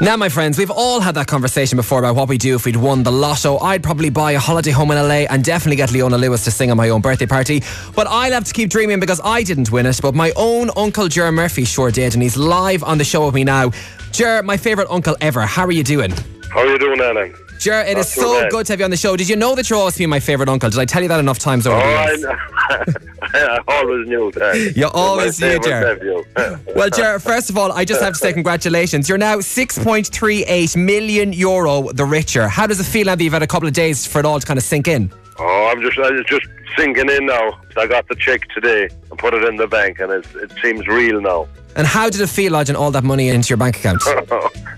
Now, my friends, we've all had that conversation before about what we do if we'd won the Lotto. I'd probably buy a holiday home in LA and definitely get Leona Lewis to sing on my own birthday party. But I'll have to keep dreaming because I didn't win it, but my own uncle Ger Murphy sure did, and he's live on the show with me now. Ger, my favourite uncle ever. How are you doing? How are you doing, Alan? Ger, it is so good to have you on the show. Did you know that you're always been my favourite uncle? Did I tell you that enough times over the years? I always knew that. You always knew, Ger. Well, Ger, first of all, I just have to say congratulations. You're now €6.38 million the richer. How does it feel now that you've had a couple of days for it all to kind of sink in? Oh, it's just sinking in now. I got the cheque today and put it in the bank, and it seems real now. And how did it feel lodging all that money into your bank account?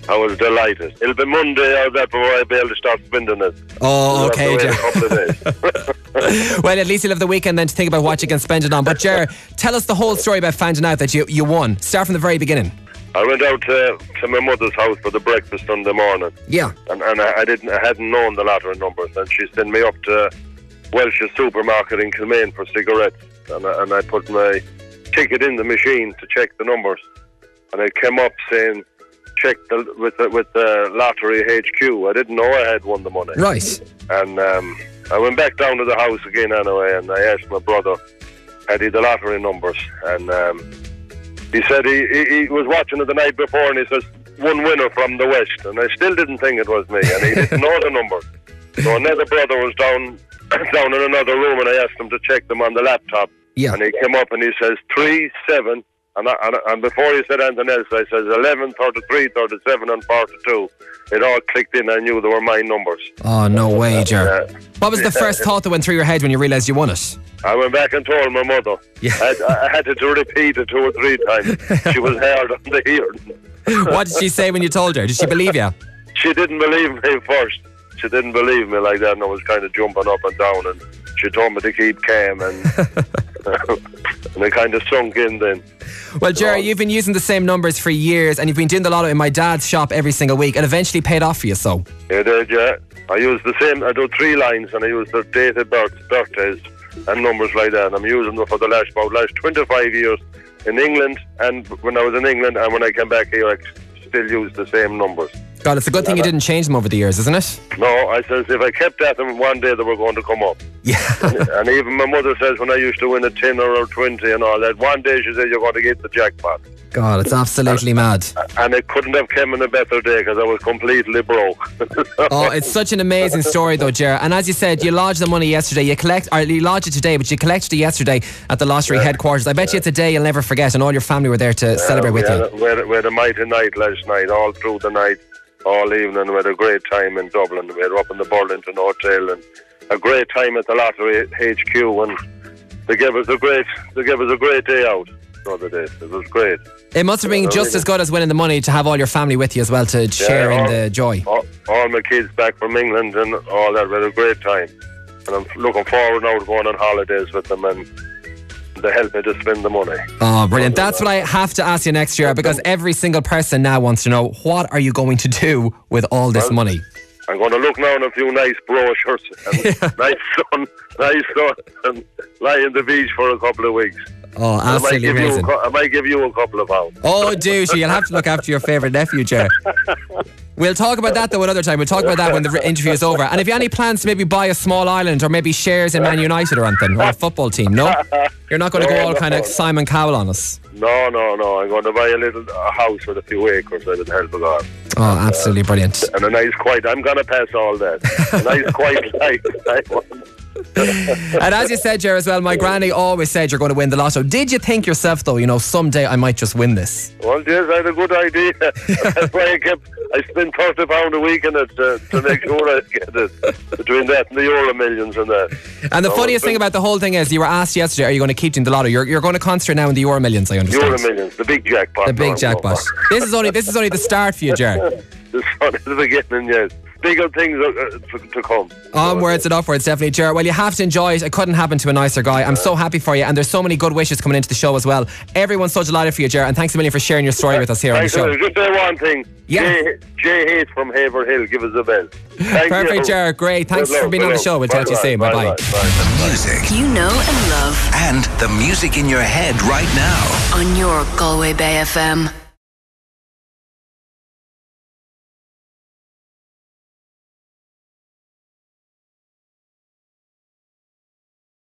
I was delighted. It'll be Monday or that before I'll be able to start spending it. Oh, okay, Ger. A couple of days. Well, at least you'll have the weekend then to think about what you can spend it on. But Ger, tell us the whole story about finding out that you won. Start from the very beginning. I went out to my mother's house for the breakfast Sunday morning. Yeah. And I hadn't known the lottery numbers, and she sent me up to Welsh's supermarket in Kilmaine for cigarettes, and I put my ticket in the machine to check the numbers, and it came up saying check with the lottery HQ. I didn't know I had won the money. Right. And I went back down to the house again anyway, and I asked my brother had he the lottery numbers, and he said he was watching it the night before, and he says one winner from the West, and I still didn't think it was me, and he didn't know the numbers. So another brother was down in another room, and I asked him to check them on the laptop. Yeah. And he came up and he says 3, 7, and before he said anything else, I says 11, 33, 37 and 42. It all clicked in. I knew they were my numbers. Oh, no way, Ger. What was the first thought that went through your head when you realised you won it? I went back and told my mother. Yeah. I had to repeat it 2 or 3 times. She was hard on the hearing. What did she say when you told her? Did she believe you? She didn't believe me first. She didn't believe me like that, and I was kind of jumping up and down, and she told me to keep calm, and and it kind of sunk in then. Well, Jerry, you've been using the same numbers for years, and you've been doing the Lotto in my dad's shop every single week. It eventually paid off for you, so. It did, yeah. I use the same. I do 3 lines, and I use the date of birthdays and numbers like that. And I'm using them for the last 25 years in England, and when I was in England, and when I came back here, I still use the same numbers. God, it's a good thing you didn't change them over the years, isn't it? No, I says if I kept at them, one day they were going to come up. Yeah. And even my mother says when I used to win a 10 or 20 and all that, one day she said you're going to get the jackpot. God, it's absolutely mad. And it couldn't have come in a better day because I was completely broke. Oh, it's such an amazing story though, Ger. And as you said, you lodged the money yesterday. You lodged it today, but you collected it yesterday at the lottery headquarters. I bet you it's a day you'll never forget, and all your family were there to celebrate with you. We had a mighty night last night, all through the night. All evening, we had a great time in Dublin. We had up in the Burlington Hotel, and a great time at the Lottery HQ, and they gave us a great day out the other day. It was great. It must have been just as good as winning the money to have all your family with you as well to share in the joy. All my kids back from England and all that. We had a great time, and I'm looking forward now to going on holidays with them, and they help me to spend the money. Oh, brilliant. That's what I have to ask you next year, because every single person now wants to know, what are you going to do with all this money? I'm going to look now on a few nice brochures and nice sun, and lie in the beach for a couple of weeks. Oh, absolutely amazing. I might give you a couple of pounds. Oh, do so you'll have to look after your favourite nephew, Ger. We'll talk about that though another time. We'll talk about that when the interview is over. And if you have any plans to maybe buy a small island or maybe shares in Man United or anything, or a football team, no? You're not going to go all kind of Simon Cowell on us? No. I'm going to buy a house with a few acres with the help of God. Oh, absolutely brilliant. And a nice quiet, I'm going to pass all that. A nice quiet life. And as you said, Ger, as well, my granny always said you're going to win the Lotto. Did you think yourself though, someday I might just win this? Well, yes, I had a good idea. That's why I spent £30 a week in it to make sure I get it, between that and the Euro Millions and that. And the funniest thing about the whole thing is you were asked yesterday, are you going to keep doing the Lotto? You're going to concentrate now in the Euro Millions, I understand. Euro Millions, the big jackpot. The big jackpot. This is only the start for you, Ger. This is only the beginning, yes. Bigger things to come. Onwards and upwards, definitely, Ger. Well, you have to enjoy it. It couldn't happen to a nicer guy. I'm so happy for you, and there's so many good wishes coming into the show as well. Everyone's so delighted for you, Ger, and thanks a million for sharing your story with us here on the show. Just say one thing. Yeah. Jay Hayes from Haverhill, give us a bell. Perfect, Ger. Great. Thanks for being on the show. We'll talk to you soon. Bye-bye. The music you know and love. And the music in your head right now. On your Galway Bay FM.